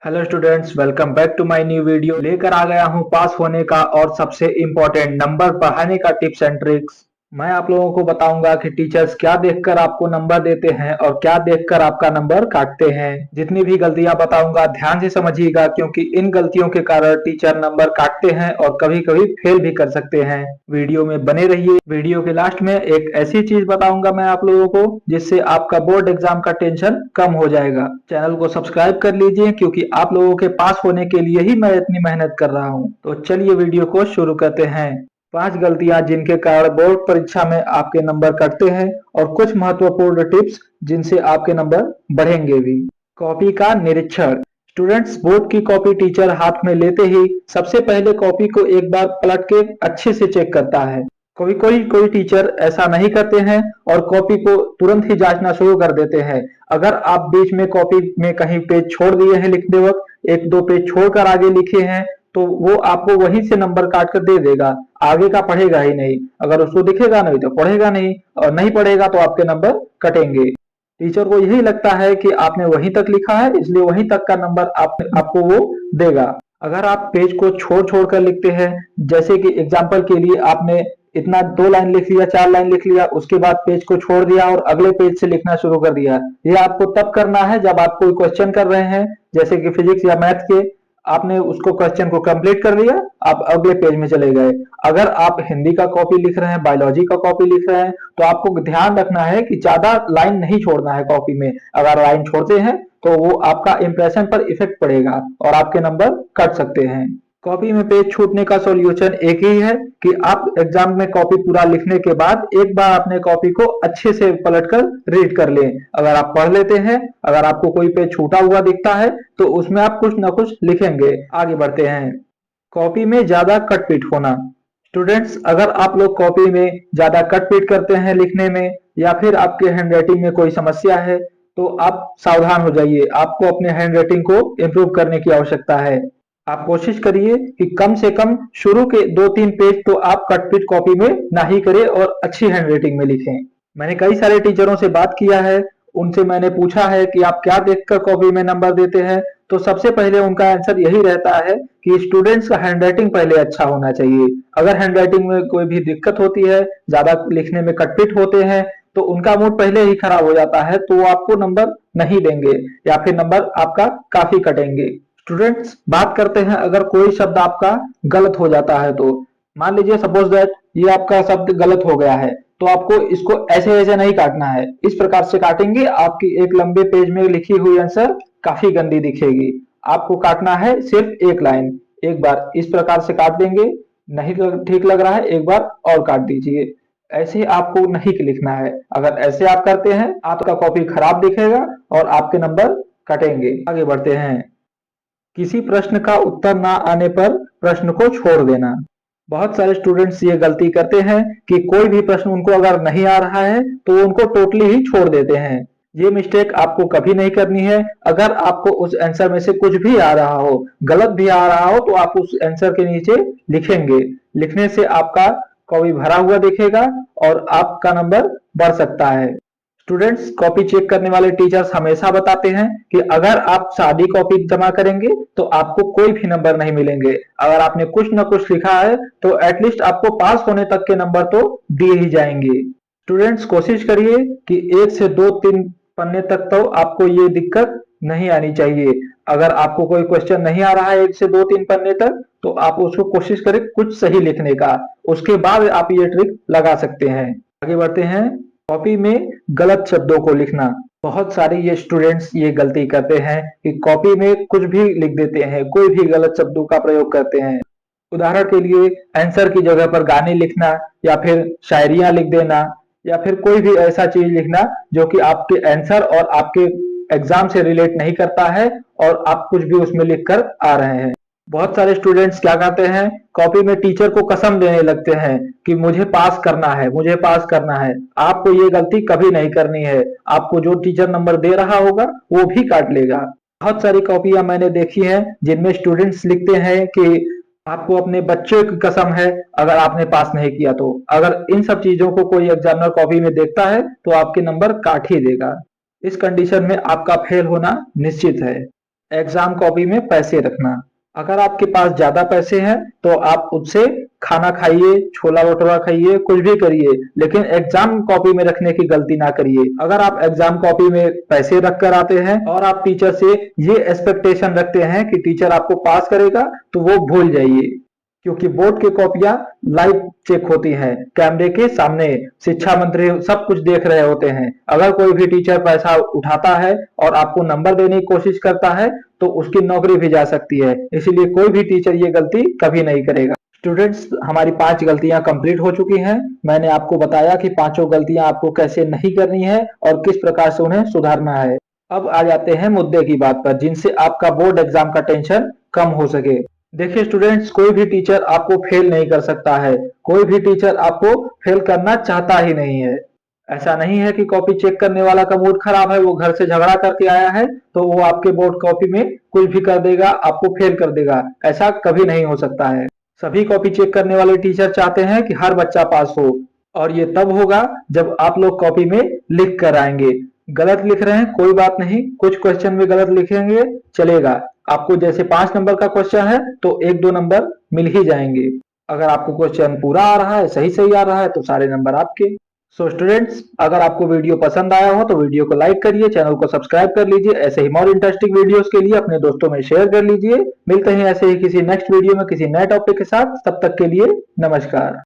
Hello students, welcome back to my new video. लेकर आ गया हूं पास होने का और सबसे इम्पोर्टेंट नंबर बढ़ाने का टिप्स एंड ट्रिक्स। मैं आप लोगों को बताऊंगा कि टीचर्स क्या देखकर आपको नंबर देते हैं और क्या देखकर आपका नंबर काटते हैं। जितनी भी गलतियां बताऊंगा ध्यान से समझिएगा, क्योंकि इन गलतियों के कारण टीचर नंबर काटते हैं और कभी कभी फेल भी कर सकते हैं। वीडियो में बने रहिए। वीडियो के लास्ट में एक ऐसी चीज बताऊंगा मैं आप लोगों को जिससे आपका बोर्ड एग्जाम का टेंशन कम हो जाएगा। चैनल को सब्सक्राइब कर लीजिए, क्योंकि आप लोगों के पास होने के लिए ही मैं इतनी मेहनत कर रहा हूं। तो चलिए वीडियो को शुरू करते हैं। 5 गलतियां जिनके कारण बोर्ड परीक्षा में आपके नंबर कटते हैं और कुछ महत्वपूर्ण टिप्स जिनसे आपके नंबर बढ़ेंगे भी। कॉपी का निरीक्षण। स्टूडेंट्स, बोर्ड की कॉपी टीचर हाथ में लेते ही सबसे पहले कॉपी को एक बार पलट के अच्छे से चेक करता है। कोई कोई कोई टीचर ऐसा नहीं करते हैं और कॉपी को तुरंत ही जांचना शुरू कर देते हैं। अगर आप बीच में कॉपी में कहीं पेज छोड़ दिए हैं लिखते वक्त, एक दो पेज छोड़कर आगे लिखे हैं, तो वो आपको वहीं से नंबर काट कर दे देगा। आगे का पढ़ेगा ही नहीं। अगर उसको दिखेगा नहीं तो पढ़ेगा नहीं, और नहीं पढ़ेगा तो आपके नंबर कटेंगे। टीचर को यही लगता है कि आपने वहीं तक लिखा है, इसलिए वहीं तक का नंबर आपको वो देगा। अगर आप पेज को छोड़ छोड़ कर लिखते हैं, जैसे कि एग्जाम्पल के लिए आपने इतना 2 लाइन लिख लिया, 4 लाइन लिख लिया, उसके बाद पेज को छोड़ दिया और अगले पेज से लिखना शुरू कर दिया। ये आपको तब करना है जब आप कोई क्वेश्चन कर रहे हैं, जैसे कि फिजिक्स या मैथ के। आपने उसको क्वेश्चन को कंप्लीट कर लिया, आप अगले पेज में चले गए। अगर आप हिंदी का कॉपी लिख रहे हैं, बायोलॉजी का कॉपी लिख रहे हैं, तो आपको ध्यान रखना है कि ज्यादा लाइन नहीं छोड़ना है कॉपी में। अगर लाइन छोड़ते हैं तो वो आपका इंप्रेशन पर इफेक्ट पड़ेगा और आपके नंबर कट सकते हैं। कॉपी में पेज छूटने का सॉल्यूशन एक ही है कि आप एग्जाम में कॉपी पूरा लिखने के बाद एक बार अपने कॉपी को अच्छे से पलटकर रीड कर लें। अगर आप पढ़ लेते हैं, अगर आपको कोई पेज छूटा हुआ दिखता है, तो उसमें आप कुछ ना कुछ लिखेंगे। आगे बढ़ते हैं। कॉपी में ज्यादा कट-पीट होना। स्टूडेंट्स, अगर आप लोग कॉपी में ज्यादा कट-पीट करते हैं लिखने में, या फिर आपके हैंडराइटिंग में कोई समस्या है, तो आप सावधान हो जाइए। आपको अपने हैंडराइटिंग को इम्प्रूव करने की आवश्यकता है। आप कोशिश करिए कि कम से कम शुरू के 2-3 पेज तो आप कट-पीट कॉपी में ना ही करें और अच्छी हैंडराइटिंग में लिखें। मैंने कई सारे टीचरों से बात किया है, उनसे मैंने पूछा है कि आप क्या देखकर कॉपी में नंबर देते हैं, तो सबसे पहले उनका आंसर यही रहता है कि स्टूडेंट्स का हैंडराइटिंग पहले अच्छा होना चाहिए। अगर हैंडराइटिंग में कोई भी दिक्कत होती है, ज्यादा लिखने में कट-पीट होते हैं, तो उनका मूड पहले ही खराब हो जाता है, तो वो आपको नंबर नहीं देंगे या फिर नंबर आपका काफी कटेंगे। स्टूडेंट्स, बात करते हैं अगर कोई शब्द आपका गलत हो जाता है तो। मान लीजिए सपोज दैट ये आपका शब्द गलत हो गया है, तो आपको इसको ऐसे ऐसे नहीं काटना है। इस प्रकार से काटेंगे, आपकी एक लंबे पेज में लिखी हुई आंसर काफी गंदी दिखेगी। आपको काटना है सिर्फ एक लाइन। एक बार इस प्रकार से काट देंगे, नहीं ठीक लग रहा है, एक बार और काट दीजिए। ऐसे आपको नहीं लिखना है। अगर ऐसे आप करते हैं, आपका कॉपी खराब दिखेगा और आपके नंबर कटेंगे। आगे बढ़ते हैं। किसी प्रश्न का उत्तर ना आने पर प्रश्न को छोड़ देना। बहुत सारे स्टूडेंट्स ये गलती करते हैं कि कोई भी प्रश्न उनको अगर नहीं आ रहा है तो वो उनको टोटली ही छोड़ देते हैं। ये मिस्टेक आपको कभी नहीं करनी है। अगर आपको उस आंसर में से कुछ भी आ रहा हो, गलत भी आ रहा हो, तो आप उस आंसर के नीचे लिखेंगे। लिखने से आपका कॉपी भरा हुआ दिखेगा और आपका नंबर बढ़ सकता है। स्टूडेंट्स, कॉपी चेक करने वाले टीचर्स हमेशा बताते हैं कि अगर आप सादी कॉपी जमा करेंगे तो आपको कोई भी नंबर नहीं मिलेंगे। अगर आपने कुछ न कुछ लिखा है तो एटलीस्ट आपको पास होने तक के नंबर तो दिए ही जाएंगे। स्टूडेंट्स, कोशिश करिए कि 1 से 2-3 पन्ने तक तो आपको ये दिक्कत नहीं आनी चाहिए। अगर आपको कोई क्वेश्चन नहीं आ रहा है 1 से 2-3 पन्ने तक, तो आप उसको कोशिश करें कुछ सही लिखने का। उसके बाद आप ये ट्रिक लगा सकते हैं। आगे बढ़ते हैं। कॉपी में गलत शब्दों को लिखना। बहुत सारे ये स्टूडेंट्स ये गलती करते हैं कि कॉपी में कुछ भी लिख देते हैं, कोई भी गलत शब्दों का प्रयोग करते हैं। उदाहरण के लिए आंसर की जगह पर गाने लिखना, या फिर शायरियां लिख देना, या फिर कोई भी ऐसा चीज लिखना जो कि आपके आंसर और आपके एग्जाम से रिलेट नहीं करता है, और आप कुछ भी उसमें लिखकर आ रहे हैं। बहुत सारे स्टूडेंट्स क्या करते हैं, कॉपी में टीचर को कसम देने लगते हैं कि मुझे पास करना है, मुझे पास करना है। आपको ये गलती कभी नहीं करनी है। आपको जो टीचर नंबर दे रहा होगा वो भी काट लेगा। बहुत सारी कॉपियां मैंने देखी हैं जिनमें स्टूडेंट्स लिखते हैं कि आपको अपने बच्चे की कसम है अगर आपने पास नहीं किया तो। अगर इन सब चीजों को कोई एग्जामिनर कॉपी में देखता है तो आपके नंबर काट ही देगा। इस कंडीशन में आपका फेल होना निश्चित है। एग्जाम कॉपी में पैसे रखना। अगर आपके पास ज्यादा पैसे हैं तो आप उससे खाना खाइए, छोला भटूरा खाइए, कुछ भी करिए, लेकिन एग्जाम कॉपी में रखने की गलती ना करिए। अगर आप एग्जाम कॉपी में पैसे रख कर आते हैं और आप टीचर से ये एक्सपेक्टेशन रखते हैं कि टीचर आपको पास करेगा, तो वो भूल जाइए, क्योंकि बोर्ड की कॉपियां लाइव चेक होती हैं, कैमरे के सामने शिक्षा मंत्री सब कुछ देख रहे होते हैं। अगर कोई भी टीचर पैसा उठाता है और आपको नंबर देने की कोशिश करता है तो उसकी नौकरी भी जा सकती है, इसीलिए कोई भी टीचर ये गलती कभी नहीं करेगा। स्टूडेंट्स, हमारी 5 गलतियां कंप्लीट हो चुकी हैं। मैंने आपको बताया कि पांचों गलतियां आपको कैसे नहीं करनी है और किस प्रकार से उन्हें सुधारना है। अब आ जाते हैं मुद्दे की बात पर, जिनसे आपका बोर्ड एग्जाम का टेंशन कम हो सके। देखिए स्टूडेंट्स, कोई भी टीचर आपको फेल नहीं कर सकता है, कोई भी टीचर आपको फेल करना चाहता ही नहीं है। ऐसा नहीं है कि कॉपी चेक करने वाला का मूड खराब है, वो घर से झगड़ा करके आया है तो वो आपके बोर्ड कॉपी में कुछ भी कर देगा, आपको फेल कर देगा। ऐसा कभी नहीं हो सकता है। सभी कॉपी चेक करने वाले टीचर चाहते हैं कि हर बच्चा पास हो, और ये तब होगा जब आप लोग कॉपी में लिख कर आएंगे। गलत लिख रहे हैं कोई बात नहीं, कुछ क्वेश्चन में गलत लिखेंगे चलेगा। आपको जैसे 5 नंबर का क्वेश्चन है तो 1-2 नंबर मिल ही जाएंगे। अगर आपको क्वेश्चन पूरा आ रहा है, सही सही आ रहा है, तो सारे नंबर आपके। सो स्टूडेंट्स, अगर आपको वीडियो पसंद आया हो तो वीडियो को लाइक करिए, चैनल को सब्सक्राइब कर लीजिए। ऐसे ही और इंटरेस्टिंग वीडियोस के लिए अपने दोस्तों में शेयर कर लीजिए। मिलते हैं ऐसे ही किसी नेक्स्ट वीडियो में किसी नए टॉपिक के साथ। तब तक के लिए नमस्कार।